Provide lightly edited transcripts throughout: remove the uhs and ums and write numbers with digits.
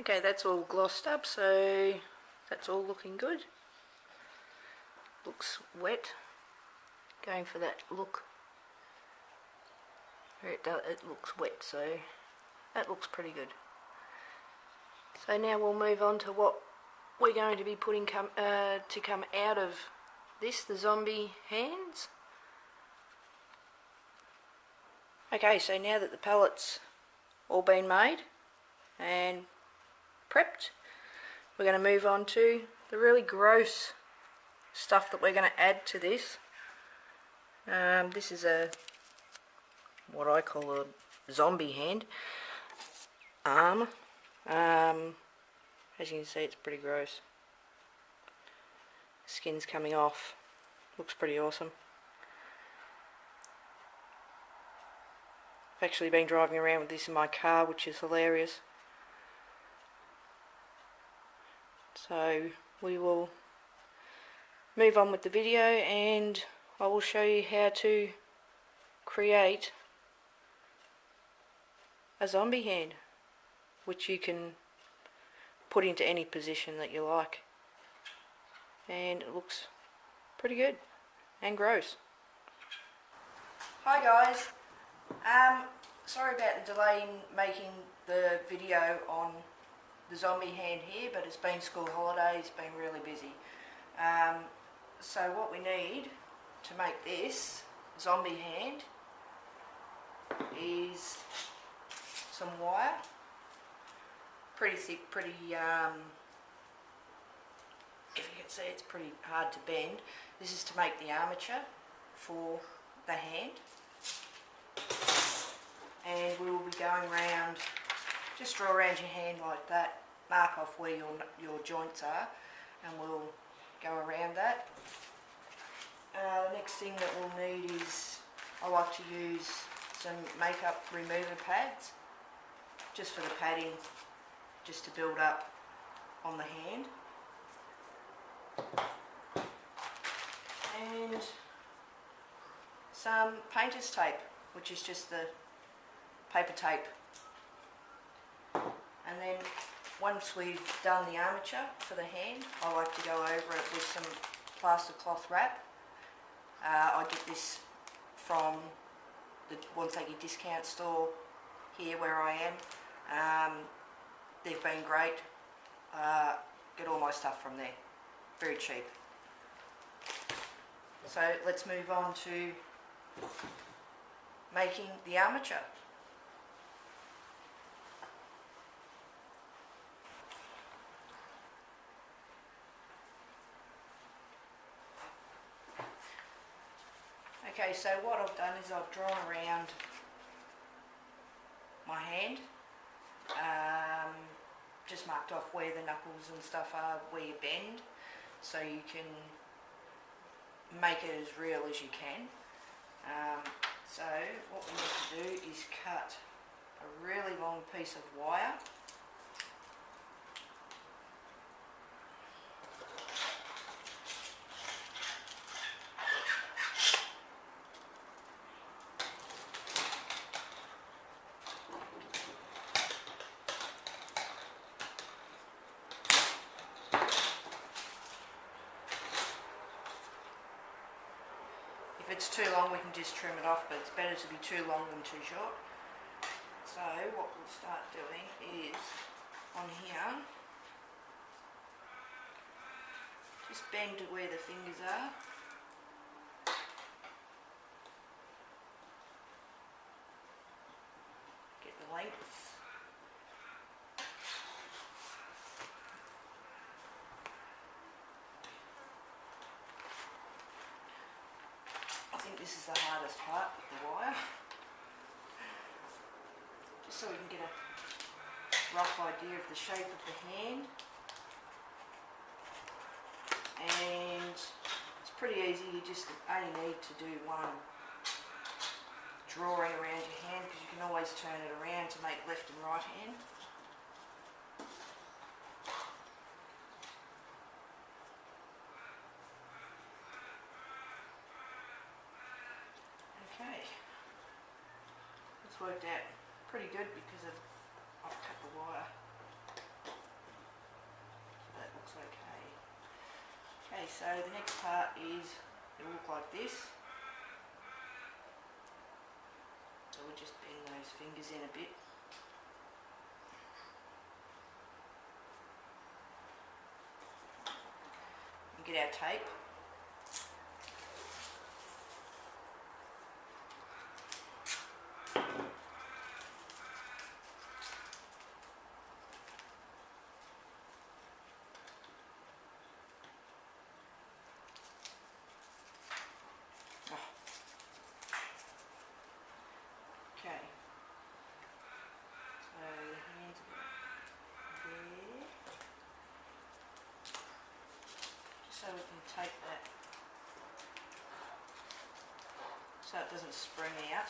Okay, that's all glossed up, so that's all looking good. Looks wet. Going for that look where it looks wet, so that looks pretty good. So now we'll move on to what we're going to be putting to come out of this, the zombie hands. Okay, so now that the pallet's all been made and prepped, we're going to move on to the really gross stuff that we're going to add to this. This is what I call a zombie hand arm. As you can see, it's pretty gross. Skin's coming off. Looks pretty awesome. I've actually been driving around with this in my car, which is hilarious. So we will move on with the video and I will show you how to create a zombie hand, which you can put into any position that you like, and it looks pretty good and gross. Hi guys, sorry about the delay in making the video on the zombie hand here, but it's been school holidays, been really busy. So what we need to make this zombie hand is some wire, pretty thick, pretty, if you can see, it's pretty hard to bend. This is to make the armature for the hand, and we will be going around, just draw around your hand like that, mark off where your joints are, and we'll go around that. The next thing that we'll need is, I like to use some makeup remover pads, just for the padding, just to build up on the hand. And some painter's tape, which is just the paper tape. And then once we've done the armature for the hand, I like to go over it with some plaster cloth wrap. I get this from the Wonthaggi discount store here where I am. They've been great. Get all my stuff from there. Very cheap. So let's move on to making the armature. Okay, so what I've done is I've drawn around my hand, just marked off where the knuckles and stuff are, where you bend, so you can make it as real as you can. So what we need to do is cut a really long piece of wire. If it's too long, we can just trim it off, but it's better to be too long than too short. So what we'll start doing is, on here, just bend to where the fingers are. Get the length. I think this is the hardest part with the wire, just so we can get a rough idea of the shape of the hand. And it's pretty easy, you just only need to do one drawing around your hand, because you can always turn it around to make left and right hand. Okay, it's worked out pretty good because I've cut the wire Okay, so the next part is, it will look like this. So we'll just bend those fingers in a bit. And get our tape. Okay, so the hands are there, just so we can take that, so it doesn't spring out.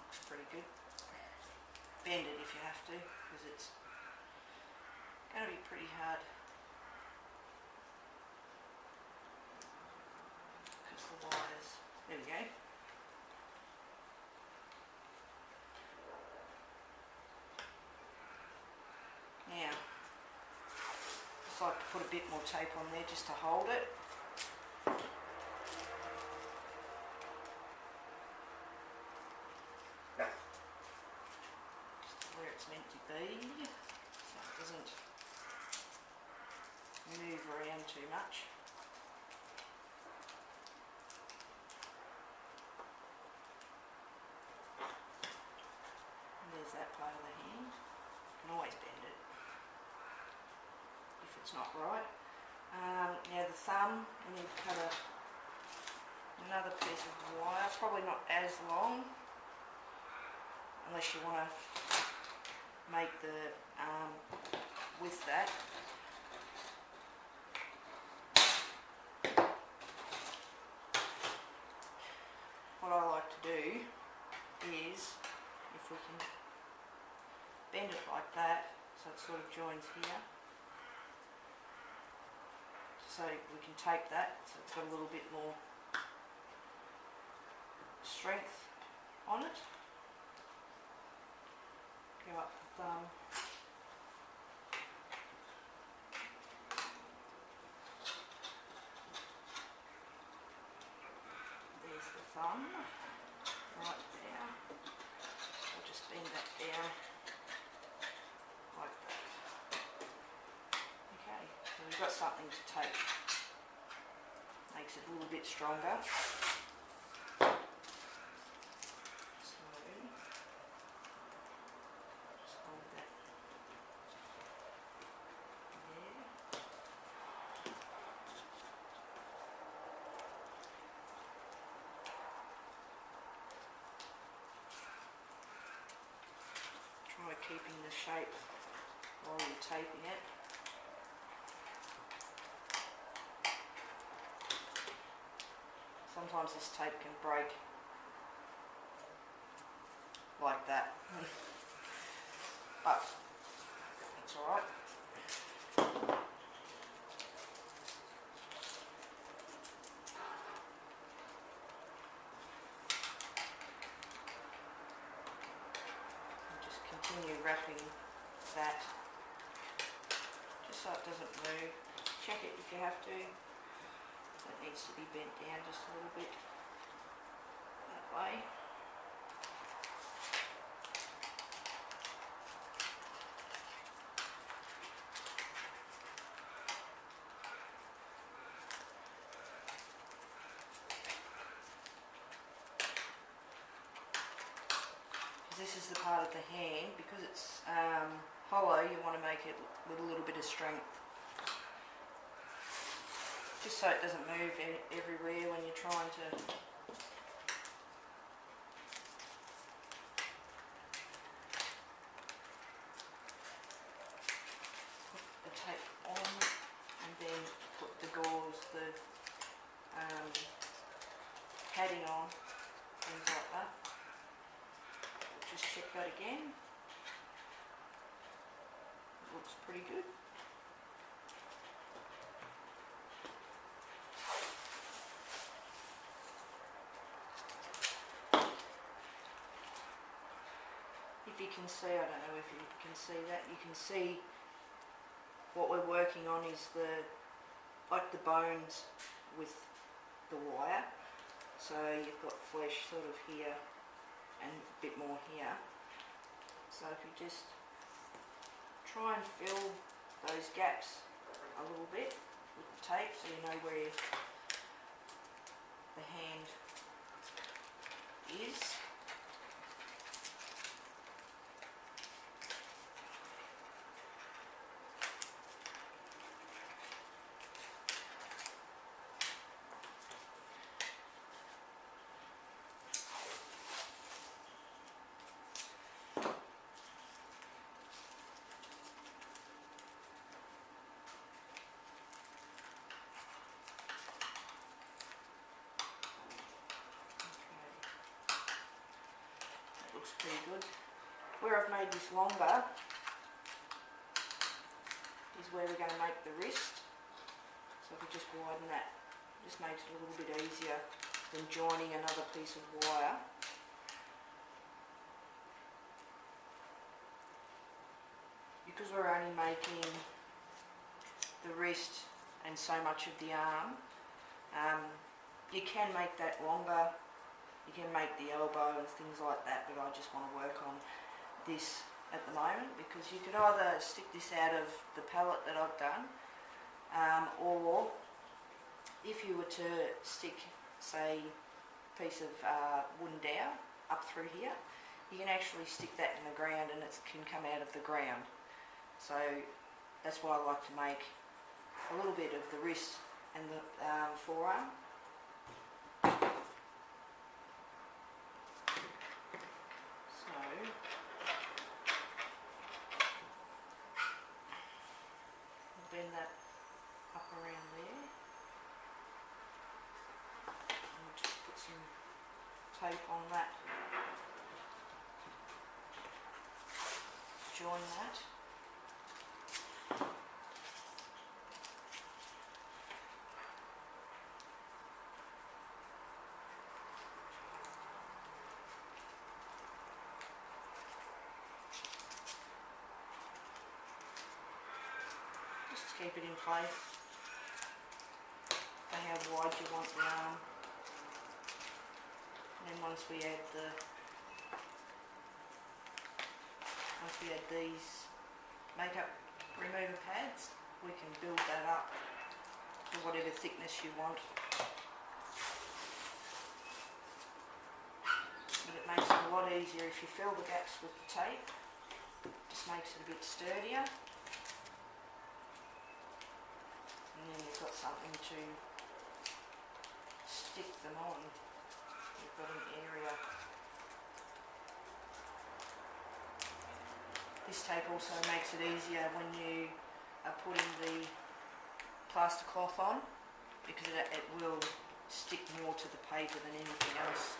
Looks pretty good. Bend it if you have to, because it's going to be pretty hard. The wires. There we go. Now, just like to put a bit more tape on there just to hold it. Just where it's meant to be, so it doesn't move around too much. There's that part of the hand. You can always bend it if it's not right. Now the thumb, we need to cut another piece of wire, probably not as long, unless you want to make the with that. What I like to do is, if we can bend it like that, so it sort of joins here, so we can tape that so it's got a little bit more strength on it. Go up the thumb. There's the thumb, right there. I'll just bend that down like that. Okay, so we've got something to tape. Makes it a little bit stronger. So, just hold that there. Try keeping the shape while you're taping it. Sometimes this tape can break like that, but that's alright. Just continue wrapping that, just so it doesn't move. Check it if you have to. It needs to be bent down just a little bit that way. This is the part of the hand, because it's hollow, you want to make it with a little bit of strength, just so it doesn't move everywhere when you're trying to put the tape on and then put the gauze, the padding on, things like that. Just check that again. It looks pretty good. if you can see, I don't know if you can see that, you can see what we're working on is like the bones with the wire. So you've got flesh sort of here and a bit more here. So if you just try and fill those gaps a little bit with the tape so you know where the hand is. Looks pretty good. Where I've made this longer is where we're going to make the wrist. So if we just widen that, it just makes it a little bit easier than joining another piece of wire. Because we're only making the wrist and so much of the arm, you can make that longer. You can make the elbow and things like that, but I just want to work on this at the moment because you could either stick this out of the pallet that I've done, or if you were to stick, say, a piece of wooden dowel up through here, you can actually stick that in the ground and it can come out of the ground. So that's why I like to make a little bit of the wrist and the forearm. Bend that up around there and just put some tape on that, join that. Just to keep it in place. So how wide you want the arm. And then once we add these makeup remover pads, we can build that up to whatever thickness you want. But it makes it a lot easier if you fill the gaps with the tape. Just makes it a bit sturdier. And then you've got something to stick them on. You've got an area. This tape also makes it easier when you are putting the plaster cloth on because it will stick more to the paper than anything else.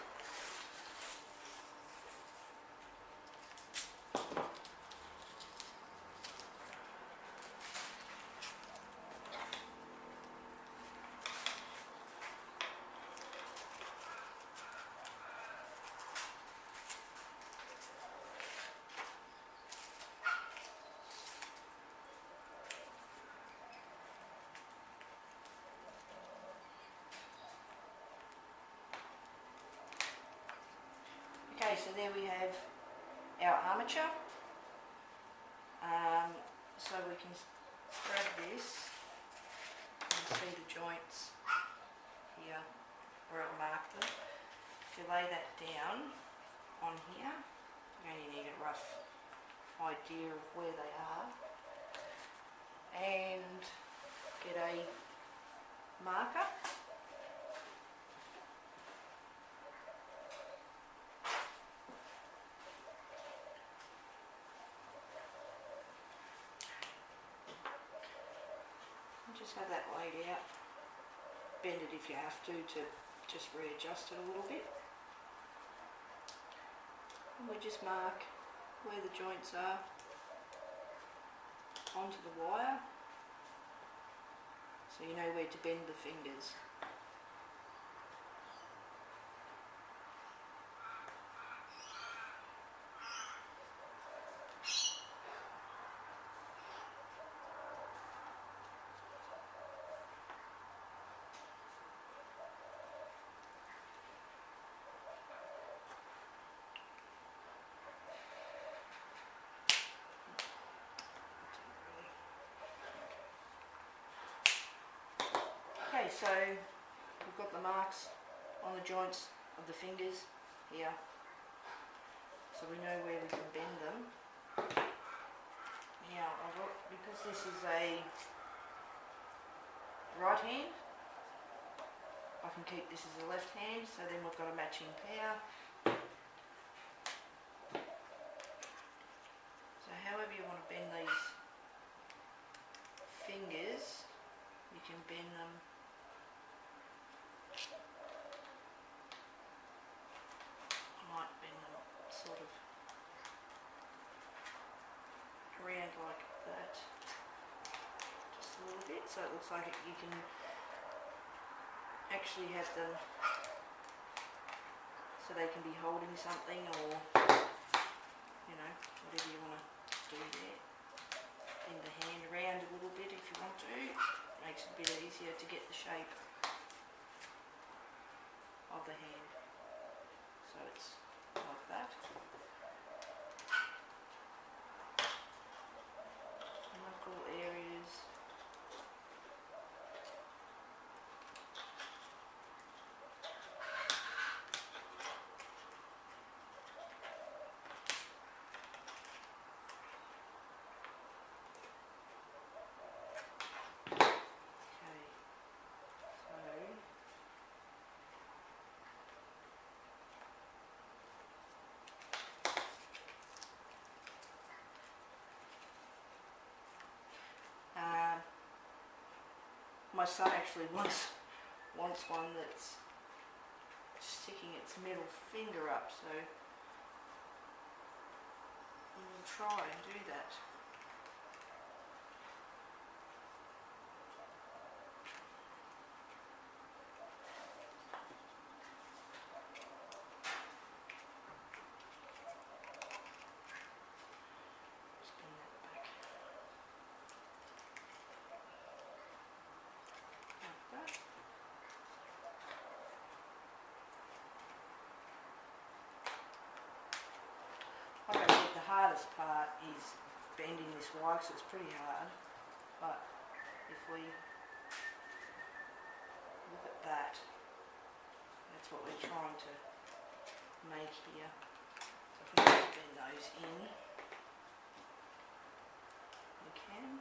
Okay, so there we have our armature. So we can grab this and see the joints here where I've marked them. If you lay that down on here, you only need a rough idea of where they are, and get a marker. Just have that laid out. Bend it if you have to just readjust it a little bit. And we just mark where the joints are onto the wire, so you know where to bend the fingers. so we've got the marks on the joints of the fingers here, so we know where we can bend them. Now, because this is a right hand, I can keep this as a left hand, so then we've got a matching pair. So however you want to bend these fingers, you can bend them sort of around like that, just a little bit, so it looks like you can actually have them so they can be holding something, or you know, whatever you want to do there. Bend the hand around a little bit if you want to, makes it a bit easier to get the shape of the hand, so it's like that. Knuckle areas. My son actually wants one that's sticking its middle finger up, so we'll try and do that. Like I said, the hardest part is bending this wire, because it's pretty hard, but if we look at that, that's what we're trying to make here. So if we just bend those in, we can.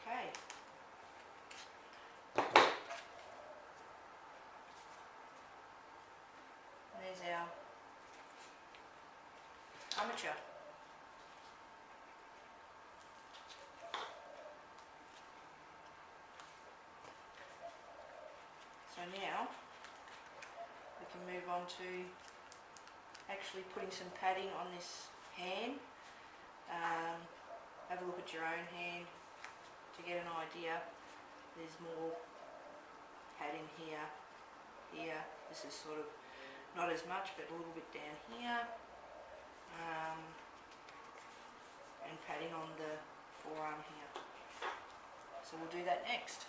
Okay. There's our armature. So now we can move on to actually putting some padding on this hand. Have a look at your own hand to get an idea. There's more padding here, here. This is sort of not as much, but a little bit down here, and padding on the forearm here. So we'll do that next.